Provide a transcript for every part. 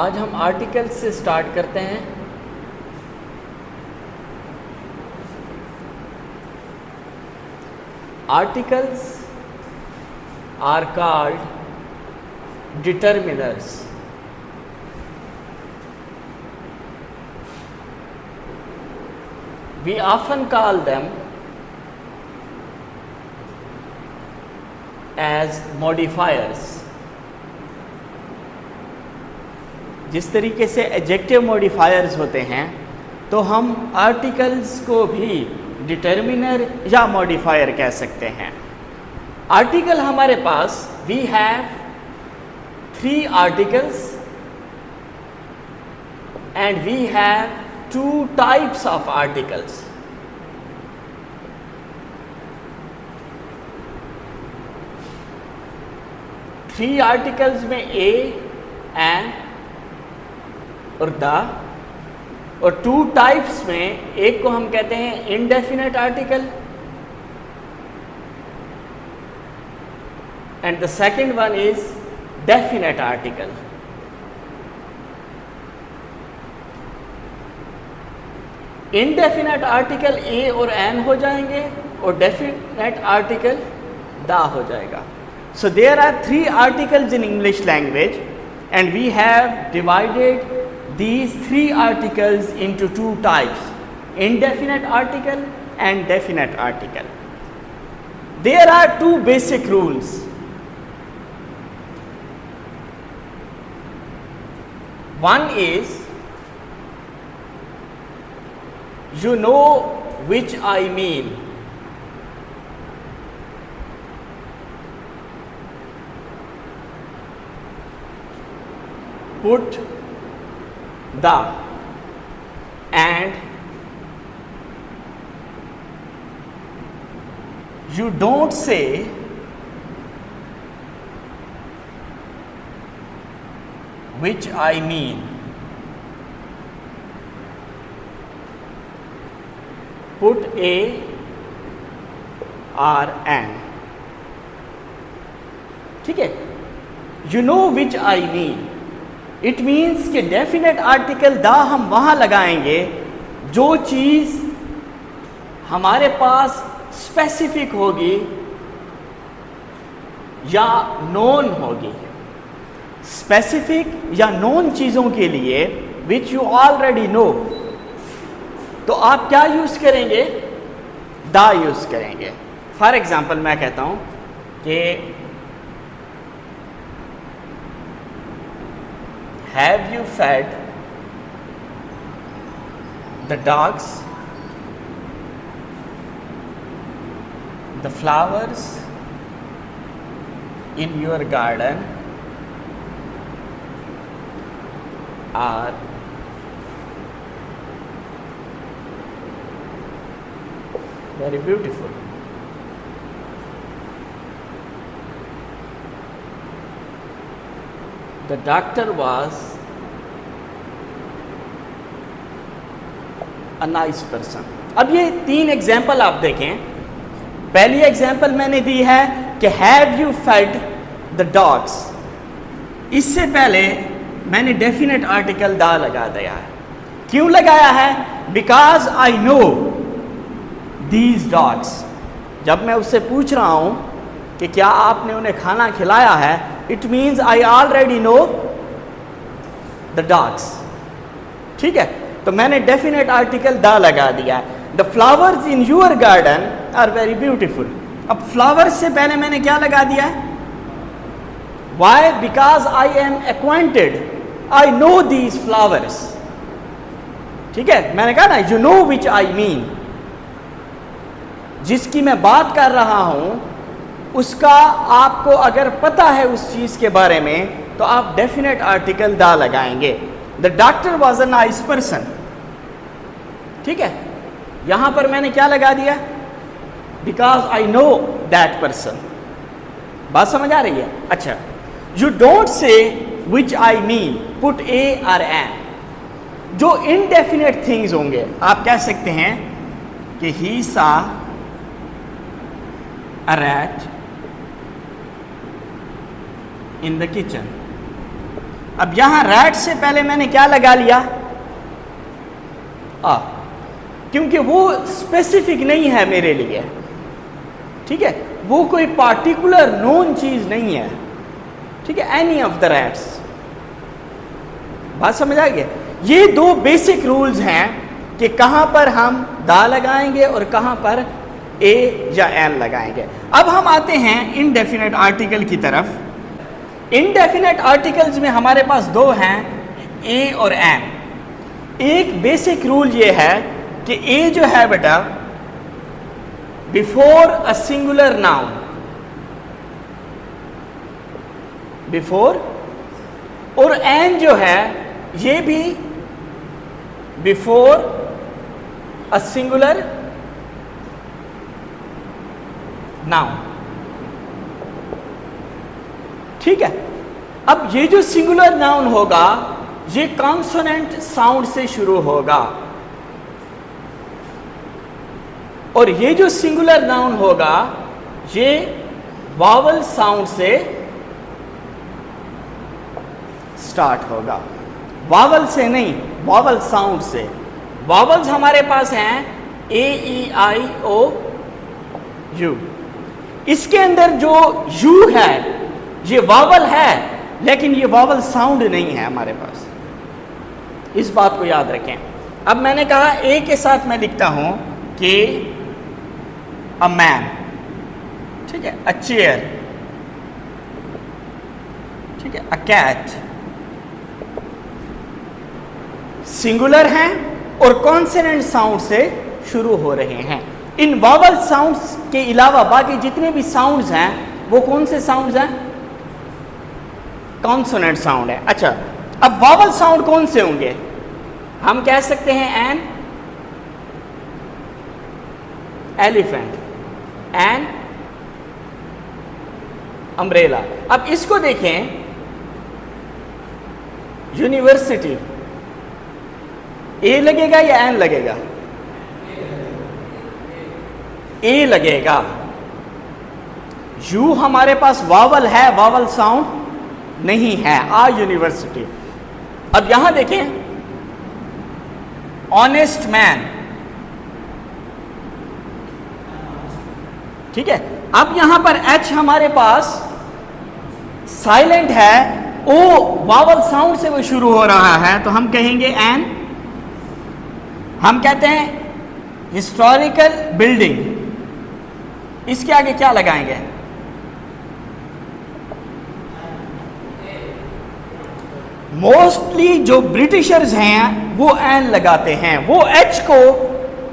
आज हम आर्टिकल्स से स्टार्ट करते हैं। Articles are called determiners. We often call them as modifiers। जिस तरीके से एडजेक्टिव मॉडिफायर्स होते हैं, तो हम आर्टिकल्स को भी डिटर्मिनर या मॉडिफायर कह सकते हैं। आर्टिकल हमारे पास we have 3 articles and we have 2 types of articles। Three articles में ए, एन और द, और 2 टाइप्स में एक को हम कहते हैं indefinite article and the second one is definite article. Indefinite article a और एन हो जाएंगे और डेफिनेट आर्टिकल द हो जाएगा। So there are 3 articles in English language and we have divided these 3 articles into 2 types, indefinite article and definite article. There are 2 basic rules. One is, you know which I mean. Put the and you don't say which I mean. Put a or an। ठीक है, you know which I mean। It means कि definite article the हम वहाँ लगाएंगे जो चीज़ हमारे पास specific होगी या नोन होगी। स्पेसिफिक या नोन चीज़ों के लिए विच यू ऑलरेडी नो, तो आप क्या यूज़ करेंगे? द यूज़ करेंगे। फॉर एग्जाम्पल मैं कहता हूँ कि have you fed the dogs the flowers in your garden are very beautiful। The doctor was a nice person। अब ये 3 एग्जाम्पल आप देखें। पहली एग्जाम्पल मैंने दी है कि have you fed the dogs. इससे पहले मैंने डेफिनेट आर्टिकल द लगा दिया है। क्यों लगाया है? Because I know these dogs. जब मैं उससे पूछ रहा हूं कि क्या आपने उन्हें खाना खिलाया है, it means I already know the dogs. ठीक है, तो मैंने डेफिनेट आर्टिकल द लगा दिया है। The flowers in your garden are very beautiful. अब फ्लावर्स से पहले मैंने क्या लगा दिया है? Why? Because I'm acquainted, I know these flowers. ठीक है, मैंने कहा ना you know which I mean. जिसकी मैं बात कर रहा हूं उसका आपको अगर पता है उस चीज के बारे में, तो आप डेफिनेट आर्टिकल द लगाएंगे। The doctor was a nice person. ठीक है, यहां पर मैंने क्या लगा दिया? Because I know that person. बात समझ आ रही है? अच्छा, you don't say which I mean, put ए और एन। जो इनडेफिनेट थिंग्स होंगे आप कह सकते हैं कि ही सा a rat in the kitchen। अब यहां रैट से पहले मैंने क्या लगा लिया? आ, क्योंकि वो स्पेसिफिक नहीं है मेरे लिए, ठीक है, वो कोई पार्टिकुलर नोन चीज नहीं है, ठीक है, एनी ऑफ द रैट्स। बात समझ आ गई? ये दो बेसिक रूल्स हैं कि कहां पर हम दा लगाएंगे और कहां पर ए या एन लगाएंगे। अब हम आते हैं इनडेफिनेट आर्टिकल की तरफ। इनडेफिनेट आर्टिकल्स में हमारे पास दो हैं, ए और एन। एक बेसिक रूल ये है कि ए जो है बेटा before a singular noun, before, और एन जो है ये भी बिफोर अ सिंगुलर नाउन, ठीक है। अब ये जो सिंगुलर नाउन होगा ये कॉन्सोनेंट साउंड से शुरू होगा, और ये जो सिंगुलर नाउन होगा ये वावल साउंड से स्टार्ट होगा। वावल से नहीं, वावल साउंड से। वावल्स हमारे पास हैं ए, ई, आई, ओ, यू। इसके अंदर जो यू है ये वावल है, लेकिन ये वावल साउंड नहीं है हमारे पास, इस बात को याद रखें। अब मैंने कहा ए के साथ मैं लिखता हूं कि अ मैन, ठीक है, अ चेयर, ठीक है, अ कैट। सिंगुलर हैं और कॉन्सोनेंट साउंड से शुरू हो रहे हैं। इन वावल साउंड्स के अलावा बाकी जितने भी साउंड्स हैं वो कौन से साउंड्स हैं? कॉन्सोनेंट साउंड है। अच्छा, अब वावल साउंड कौन से होंगे? हम कह सकते हैं एन एलिफेंट, एन अम्ब्रेला। अब इसको देखें, यूनिवर्सिटी, ए लगेगा या एन लगेगा? ए लगेगा। यू हमारे पास वावल है, वावल साउंड नहीं है, आ यूनिवर्सिटी। अब यहां देखें, ऑनेस्ट मैन, ठीक है। अब यहां पर एच हमारे पास साइलेंट है, ओ वावल साउंड से वो शुरू हो रहा है, तो हम कहेंगे एन। हम कहते हैं हिस्टोरिकल बिल्डिंग, इसके आगे क्या लगाएंगे? मोस्टली जो ब्रिटिशर्स हैं वो एन लगाते हैं, वो एच को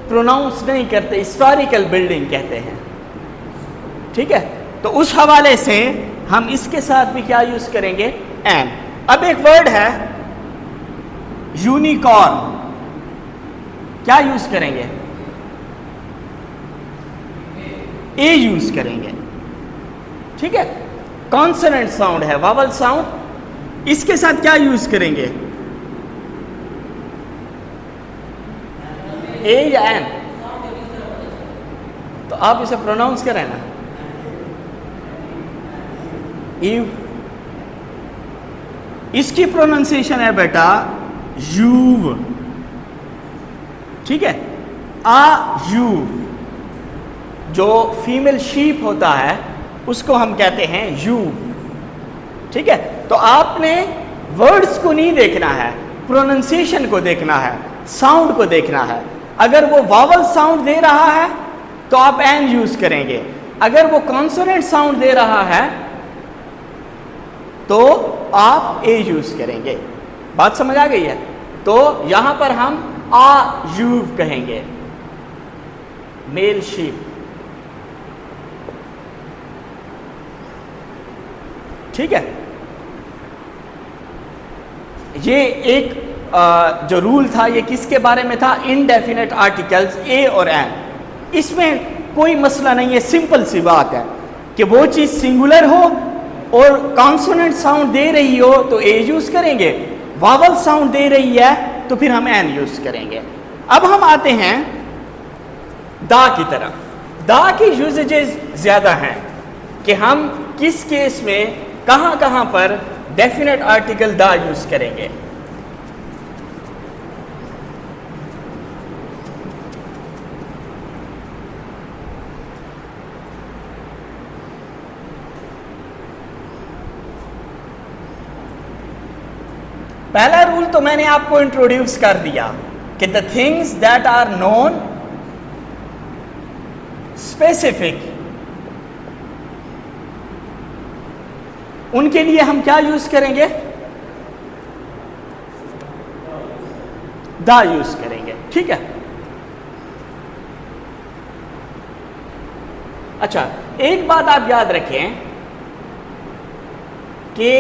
प्रोनाउंस नहीं करते, हिस्टोरिकल बिल्डिंग कहते हैं, ठीक है। तो उस हवाले से हम इसके साथ भी क्या यूज करेंगे? एन। अब एक वर्ड है यूनिकॉर्न, क्या यूज करेंगे? ए यूज करेंगे, ठीक है। कॉन्सोनेंट साउंड है, वावल साउंड। इसके साथ क्या यूज करेंगे? ए या एन? तो आप इसे प्रोनाउंस करें ना, ईव। इसकी प्रोनाउंसिएशन है बेटा यूव, ठीक है, आ यूव। जो फीमेल शीप होता है उसको हम कहते हैं यूव, ठीक है। तो आपने वर्ड्स को नहीं देखना है, प्रोनाउंसिएशन को देखना है, साउंड को देखना है। अगर वो वावल साउंड दे रहा है तो आप एन यूज करेंगे, अगर वो कॉन्सोनेंट साउंड दे रहा है तो आप ए यूज करेंगे। बात समझ आ गई है? तो यहां पर हम आ यूव कहेंगे, मेल शीप, ठीक है। ये एक जो रूल था ये किसके बारे में था? इनडेफिनेट आर्टिकल्स ए और एन। इसमें कोई मसला नहीं है, सिंपल सी बात है कि वो चीज सिंगुलर हो और कॉन्सोनेंट साउंड दे रही हो तो ए यूज करेंगे, वावल साउंड दे रही है तो फिर हम एन यूज करेंगे। अब हम आते हैं दा की तरफ। दा की यूजेजेस ज्यादा हैं कि हम किस केस में कहां कहां पर डेफिनेट आर्टिकल द यूज करेंगे। पहला रूल तो मैंने आपको इंट्रोड्यूस कर दिया कि the things that are known specific, उनके लिए हम क्या यूज करेंगे? द यूज करेंगे। ठीक है। अच्छा, एक बात आप याद रखें कि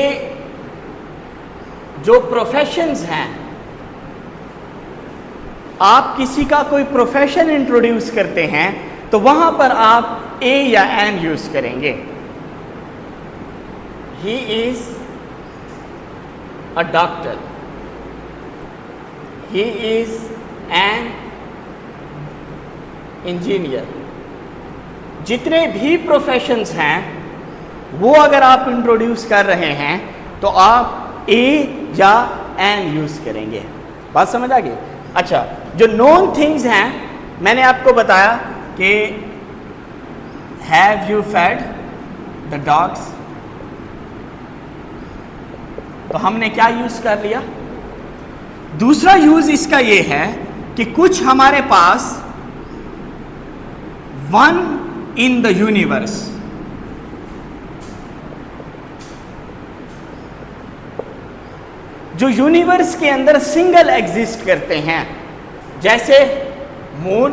जो प्रोफेशंस हैं, आप किसी का कोई प्रोफेशन इंट्रोड्यूस करते हैं तो वहां पर आप ए या एन यूज करेंगे। He is a doctor, he is an engineer. जितने भी प्रोफेशंस हैं वो अगर आप इंट्रोड्यूस कर रहे हैं तो आप ए या एन यूज करेंगे। बात समझ आ गई? अच्छा, जो नोन थिंग्स हैं मैंने आपको बताया कि have you fed the dogs, तो हमने क्या यूज कर लिया? दूसरा यूज इसका ये है कि कुछ हमारे पास वन इन द यूनिवर्स, जो यूनिवर्स के अंदर सिंगल एग्जिस्ट करते हैं, जैसे मून,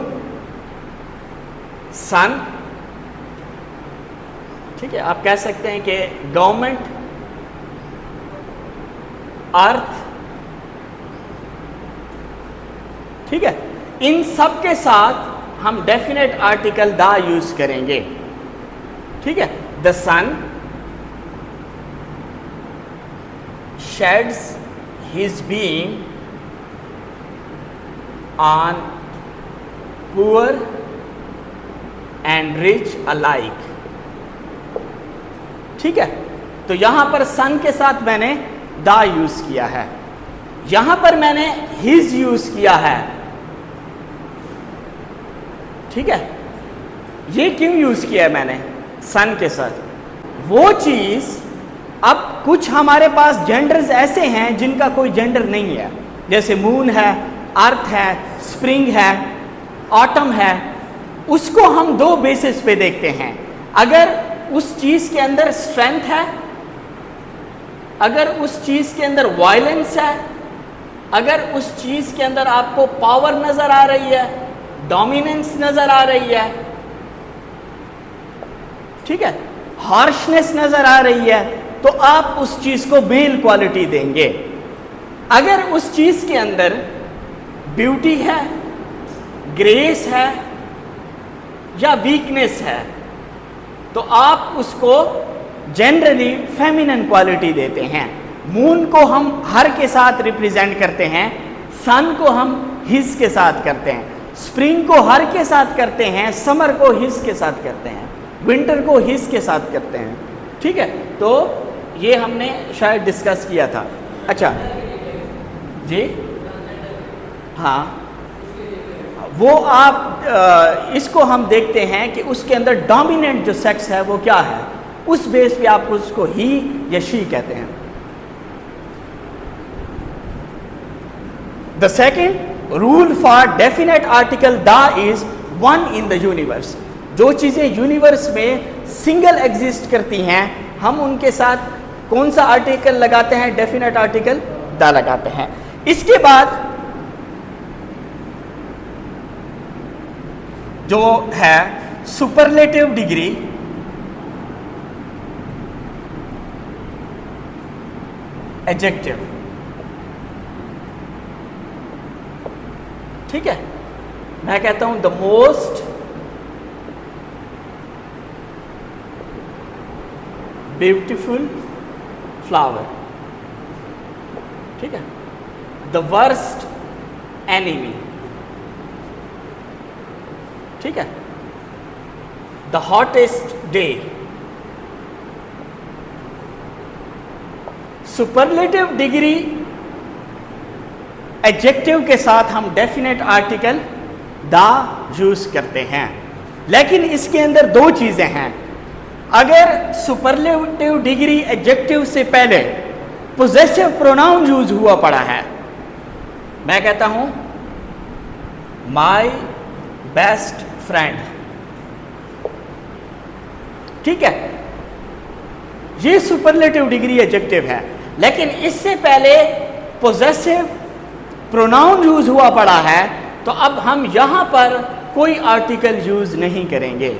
सन। ठीक है, आप कह सकते हैं कि गवर्नमेंट, अर्थ। ठीक है, इन सब के साथ हम डेफिनेट आर्टिकल द यूज करेंगे। ठीक है, the sun sheds his beam on poor and rich alike। ठीक है, तो यहां पर सन के साथ मैंने द यूज किया है, यहां पर मैंने हिज यूज किया है। ठीक है, ये क्यों यूज किया है मैंने सन के साथ? वो चीज, अब कुछ हमारे पास जेंडर्स ऐसे हैं जिनका कोई जेंडर नहीं है, जैसे मून है, अर्थ है, स्प्रिंग है, ऑटम है। उसको हम दो बेसिस पे देखते हैं। अगर उस चीज के अंदर स्ट्रेंथ है, अगर उस चीज के अंदर वायलेंस है, अगर उस चीज के अंदर आपको पावर नजर आ रही है, डोमिनेंस नजर आ रही है, ठीक है, हार्शनेस नजर आ रही है, तो आप उस चीज को मेल क्वालिटी देंगे। अगर उस चीज के अंदर ब्यूटी है, ग्रेस है या वीकनेस है, तो आप उसको जनरली फेमिनिन क्वालिटी देते हैं। मून को हम हर के साथ रिप्रेजेंट करते हैं, सन को हम हिज के साथ करते हैं, स्प्रिंग को हर के साथ करते हैं, समर को हिज के साथ करते हैं, विंटर को हिज के साथ करते हैं। ठीक है, तो ये हमने शायद डिस्कस किया था। अच्छा जी, हाँ, वो आप इसको हम देखते हैं कि उसके अंदर डोमिनेंट जो सेक्स है वो क्या है, उस बेस पे आप उसको ही या शी कहते हैं। The second rule for definite article the is one in the universe. जो चीज़ें यूनिवर्स में सिंगल एग्जिस्ट करती हैं, हम उनके साथ कौन सा आर्टिकल लगाते हैं? डेफिनेट आर्टिकल द लगाते हैं। इसके बाद जो है सुपरलेटिव डिग्री, एडजेक्टिव। ठीक है, मैं कहता हूं द मोस्ट ब्यूटीफुल फ्लावर। ठीक है, द वर्स्ट एनिमी। ठीक है, the hottest day, superlative degree adjective के साथ हम डेफिनेट आर्टिकल द यूज करते हैं, लेकिन इसके अंदर दो चीजें हैं। अगर सुपरलेटिव डिग्री एडजेक्टिव से पहले पोजेसिव प्रोनाउन यूज हुआ पड़ा है, मैं कहता हूं माय बेस्ट फ्रेंड, ठीक है, ये सुपरलेटिव डिग्री एडजेक्टिव है, लेकिन इससे पहले पोजेसिव प्रोनाउन यूज हुआ पड़ा है, तो अब हम यहां पर कोई आर्टिकल यूज नहीं करेंगे।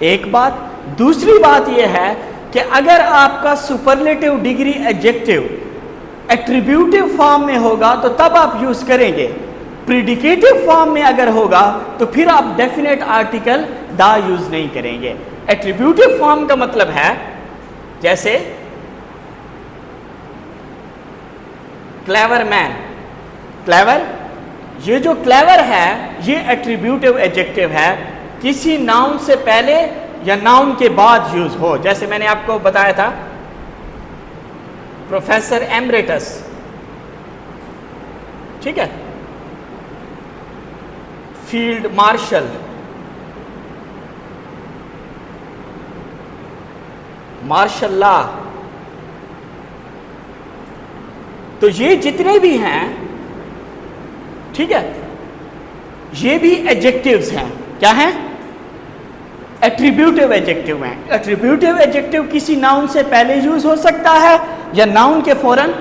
एक बात। दूसरी बात यह है कि अगर आपका superlative degree adjective attributive form में होगा तो तब आप यूज करेंगे, प्रीडिकेटिव फॉर्म में अगर होगा तो फिर आप डेफिनेट आर्टिकल द यूज नहीं करेंगे। एट्रीब्यूटिव फॉर्म का मतलब है जैसे क्लेवर मैन, क्लेवर, ये जो क्लेवर है ये एट्रीब्यूटिव एडजेक्टिव है, किसी नाउन से पहले या नाउन के बाद यूज हो। जैसे मैंने आपको बताया था प्रोफेसर एमरेटस, ठीक है, फील्ड मार्शल, मार्शल लॉ, तो ये जितने भी हैं, ठीक है, ये भी एडजेक्टिव्स हैं। क्या हैं? एट्रीब्यूटिव एडजेक्टिव हैं। एट्रीब्यूटिव एडजेक्टिव किसी नाउन से पहले यूज हो सकता है या नाउन के फौरन।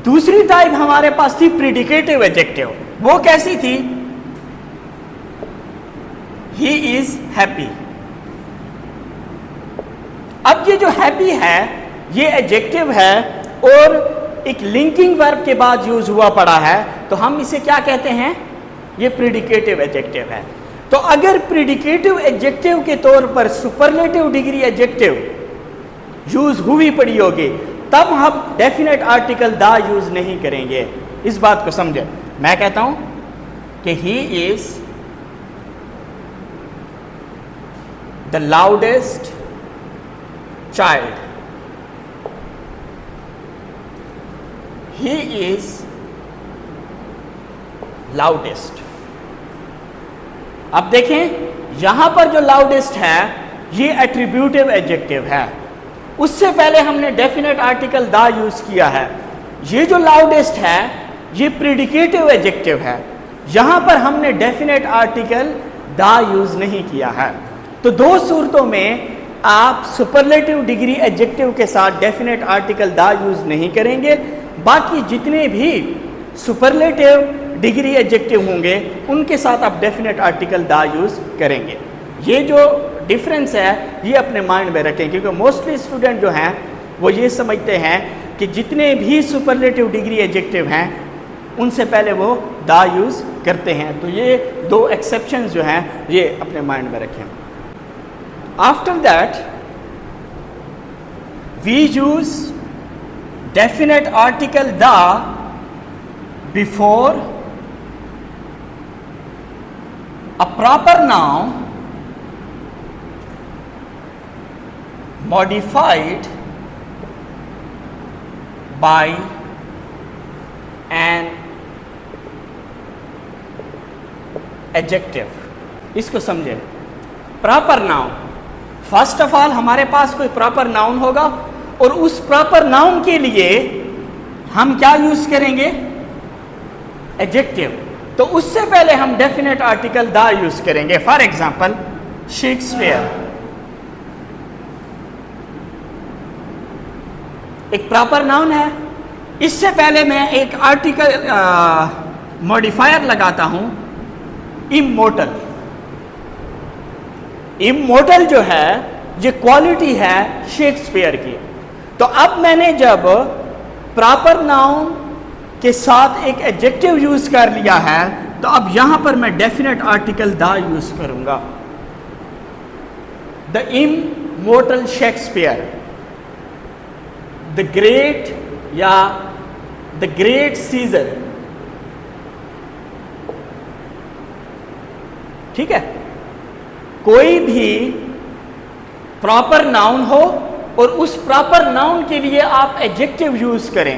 दूसरी टाइप हमारे पास थी प्रीडिकेटिव एडजेक्टिव, वो कैसी थी? He is happy. अब ये जो हैप्पी है ये एडजेक्टिव है और एक लिंकिंग वर्ब के बाद यूज हुआ पड़ा है, तो हम इसे क्या कहते हैं? ये प्रीडिकेटिव एडजेक्टिव है। तो अगर प्रीडिकेटिव एडजेक्टिव के तौर पर सुपरलेटिव डिग्री एडजेक्टिव यूज हुई पड़ी होगी, तब हम डेफिनेट आर्टिकल द यूज नहीं करेंगे। इस बात को समझे। मैं कहता हूं कि he is the loudest child, he is loudest। अब देखें यहां पर जो लाउडेस्ट है ये एट्रीब्यूटिव एडजेक्टिव है, उससे पहले हमने डेफिनेट आर्टिकल द यूज किया है। ये जो लाउडेस्ट है ये प्रीडिकेटिव एडजेक्टिव है, यहां पर हमने डेफिनेट आर्टिकल द यूज नहीं किया है। तो दो सूरतों में आप सुपरलेटिव डिग्री एडजेक्टिव के साथ डेफिनेट आर्टिकल द यूज नहीं करेंगे, बाकी जितने भी सुपरलेटिव डिग्री एडजेक्टिव होंगे उनके साथ आप डेफिनेट आर्टिकल द यूज करेंगे। ये जो डिफरेंस है ये अपने माइंड में रखें, क्योंकि मोस्टली स्टूडेंट जो हैं वो ये समझते हैं कि जितने भी सुपरलेटिव डिग्री एडजेक्टिव हैं उनसे पहले वो द यूज करते हैं। तो ये दो एक्सेप्शंस जो हैं ये अपने माइंड में रखें। After that we use definite article the before a proper noun modified by an adjective। इसको समझे। Proper noun, first of all हमारे पास कोई प्रॉपर नाउन होगा और उस प्रॉपर नाउन के लिए हम क्या यूज करेंगे? एडजेक्टिव। तो उससे पहले हम डेफिनेट आर्टिकल द यूज करेंगे। फॉर एग्जांपल शेक्सपियर एक प्रॉपर नाउन है, इससे पहले मैं एक आर्टिकल मॉडिफायर लगाता हूं इमोर्टल। इमोर्टल जो है ये क्वालिटी है शेक्सपियर की। तो अब मैंने जब प्रॉपर नाउन के साथ एक एडजेक्टिव यूज कर लिया है तो अब यहां पर मैं डेफिनेट आर्टिकल द यूज करूंगा। The immortal Shakespeare, the great या द ग्रेट सीजर, ठीक है। कोई भी प्रॉपर नाउन हो और उस प्रॉपर नाउन के लिए आप एडजेक्टिव यूज करें,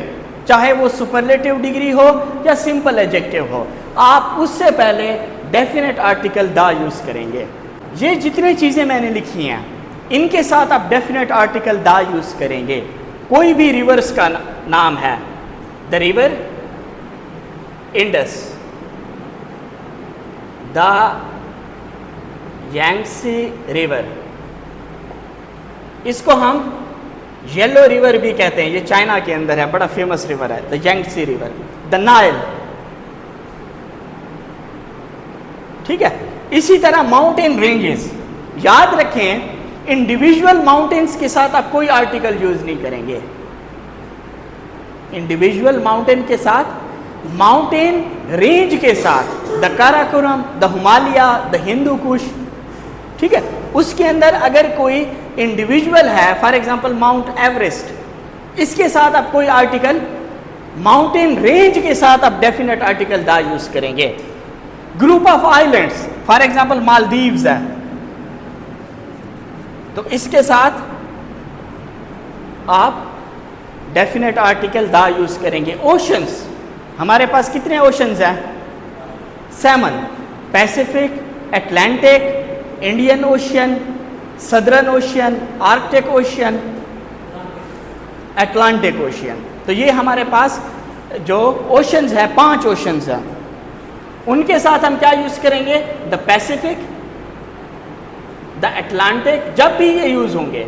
चाहे वो सुपरलेटिव डिग्री हो या सिंपल एडजेक्टिव हो, आप उससे पहले डेफिनेट आर्टिकल द यूज करेंगे। ये जितनी चीजें मैंने लिखी हैं इनके साथ आप डेफिनेट आर्टिकल द यूज करेंगे। कोई भी रिवर्स का नाम है, the river Indus, the Yangtze river, इसको हम येलो रिवर भी कहते हैं, ये चाइना के अंदर है, बड़ा फेमस रिवर है, the Yangtze river, the Nile. ठीक है, इसी तरह माउंटेन रेंजेस, याद रखें इंडिविजुअल माउंटेन्स के साथ आप कोई आर्टिकल यूज नहीं करेंगे। इंडिविजुअल माउंटेन के साथ, माउंटेन रेंज के साथ, the Karakoram, the Himalaya, the Hindu Kush, ठीक है, उसके अंदर अगर कोई इंडिविजुअल है, फॉर एग्जांपल माउंट एवरेस्ट, इसके साथ आप कोई आर्टिकल, माउंटेन रेंज के साथ आप डेफिनेट आर्टिकल द यूज करेंगे। Group of islands, for example Maldives है, तो इसके साथ आप डेफिनेट आर्टिकल द यूज करेंगे। ओशंस, हमारे पास कितने ओशंस हैं? 7, Pacific, Atlantic, Indian ocean, southern ocean, Arctic ocean, Atlantic ocean. तो ये हमारे पास जो ओशंस है, 5 ओशंस हैं, उनके साथ हम क्या यूज करेंगे? द पैसिफिक, द अटलांटिक, जब भी ये यूज होंगे।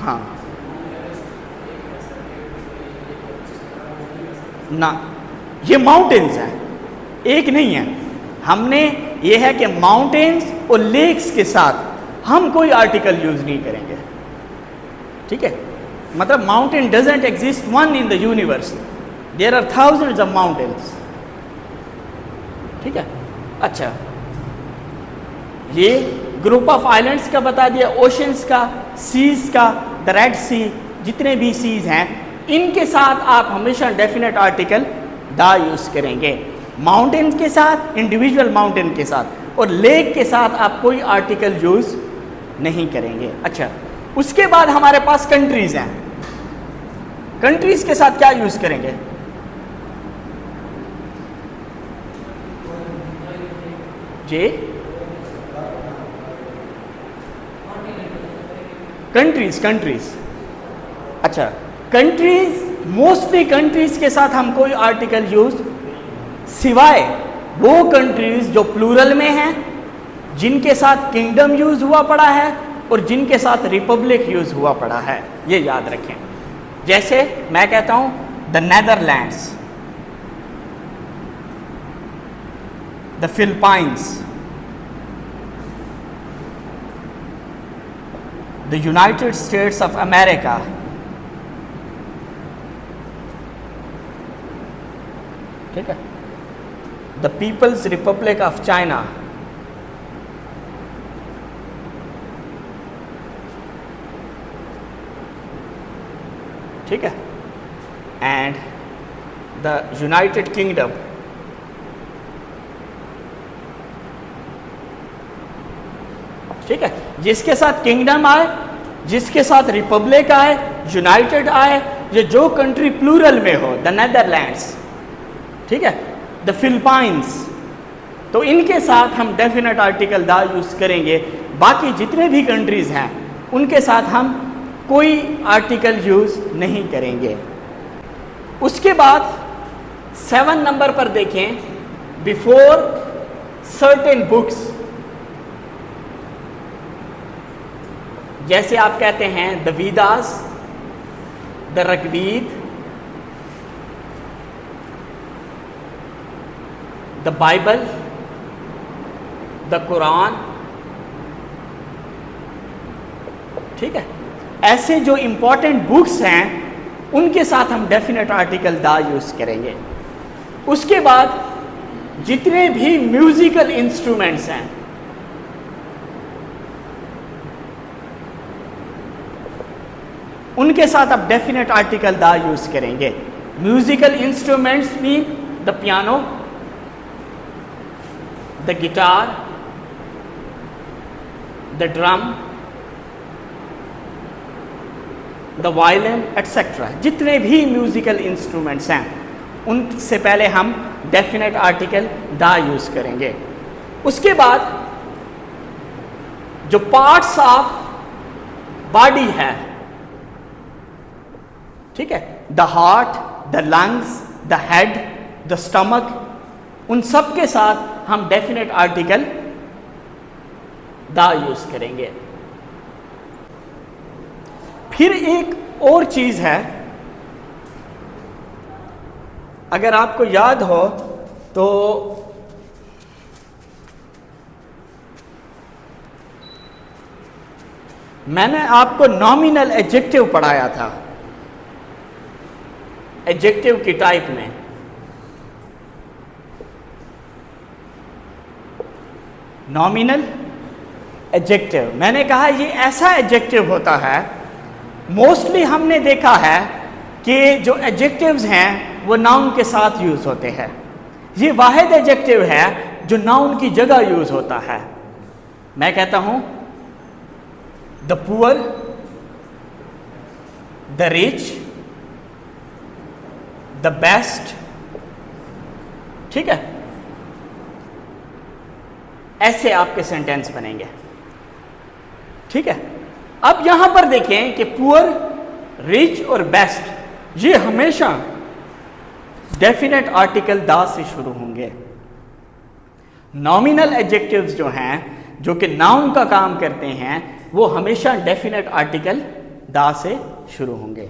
हाँ ना, ये माउंटेन्स हैं, एक नहीं है। हमने ये है कि माउंटेन्स और लेक्स के साथ हम कोई आर्टिकल यूज नहीं करेंगे। ठीक है, मतलब mountain doesn't exist one in the universe, there are thousands of mountains. ठीक है, अच्छा, ये ग्रुप ऑफ आइलैंड्स का बता दिया, ओशंस का, सीज का, द रेड सी, जितने भी सीज हैं इनके साथ आप हमेशा डेफिनेट आर्टिकल द यूज करेंगे। माउंटेन के साथ, इंडिविजुअल माउंटेन के साथ, और लेक के साथ आप कोई आर्टिकल यूज नहीं करेंगे। अच्छा, उसके बाद हमारे पास कंट्रीज हैं, कंट्रीज के साथ क्या यूज करेंगे? जी, कंट्रीज। अच्छा, कंट्रीज, मोस्टली कंट्रीज के साथ हम कोई आर्टिकल यूज, सिवाय वो कंट्रीज जो प्लूरल में हैं, जिनके साथ किंगडम यूज हुआ पड़ा है और जिनके साथ रिपब्लिक यूज हुआ पड़ा है, ये याद रखें। जैसे मैं कहता हूं the Netherlands, the Philippines, the United States of America, ठीक है, the People's Republic of China, ठीक है, एंड द यूनाइटेड किंगडम। ठीक है, जिसके साथ किंगडम आए, जिसके साथ रिपब्लिक आए, यूनाइटेड आए, ये जो कंट्री प्लूरल में हो, द नेदरलैंड्स, ठीक है, द फिलिपाइंस, तो इनके साथ हम डेफिनेट आर्टिकल द यूज करेंगे। बाकी जितने भी कंट्रीज हैं उनके साथ हम कोई आर्टिकल यूज नहीं करेंगे। उसके बाद 7 नंबर पर देखें, बिफोर सर्टेन बुक्स, जैसे आप कहते हैं the Vedas, the Rigveda, the Bible, the Quran, ठीक है, ऐसे जो इंपॉर्टेंट बुक्स हैं उनके साथ हम डेफिनेट आर्टिकल द यूज करेंगे। उसके बाद जितने भी म्यूजिकल इंस्ट्रूमेंट्स हैं, उनके साथ आप डेफिनेट आर्टिकल द यूज करेंगे। Musical instruments mean the piano, the guitar, the drum, the violin etcetera, जितने भी म्यूजिकल इंस्ट्रूमेंट्स हैं उनसे पहले हम डेफिनेट आर्टिकल द यूज करेंगे। उसके बाद जो पार्ट्स ऑफ बॉडी है, ठीक है, the heart, the lungs, the head, the stomach, उन सब के साथ हम डेफिनेट आर्टिकल द यूज करेंगे। फिर एक और चीज है, अगर आपको याद हो तो मैंने आपको नॉमिनल एडजेक्टिव पढ़ाया था, एडजेक्टिव की टाइप में। नॉमिनल एडजेक्टिव, मैंने कहा ये ऐसा एडजेक्टिव होता है, मोस्टली हमने देखा है कि जो एडजेक्टिव्स हैं वो नाउन के साथ यूज होते हैं। ये वाहिद एडजेक्टिव है जो नाउन की जगह यूज होता है। मैं कहता हूं the poor, the rich, the best, ठीक है, ऐसे आपके सेंटेंस बनेंगे, ठीक है। अब यहां पर देखें कि पुअर, रिच और बेस्ट ये हमेशा डेफिनेट आर्टिकल द से शुरू होंगे। नॉमिनल एडजेक्टिव्स जो हैं, जो कि नाउन का काम करते हैं, वो हमेशा डेफिनेट आर्टिकल द से शुरू होंगे।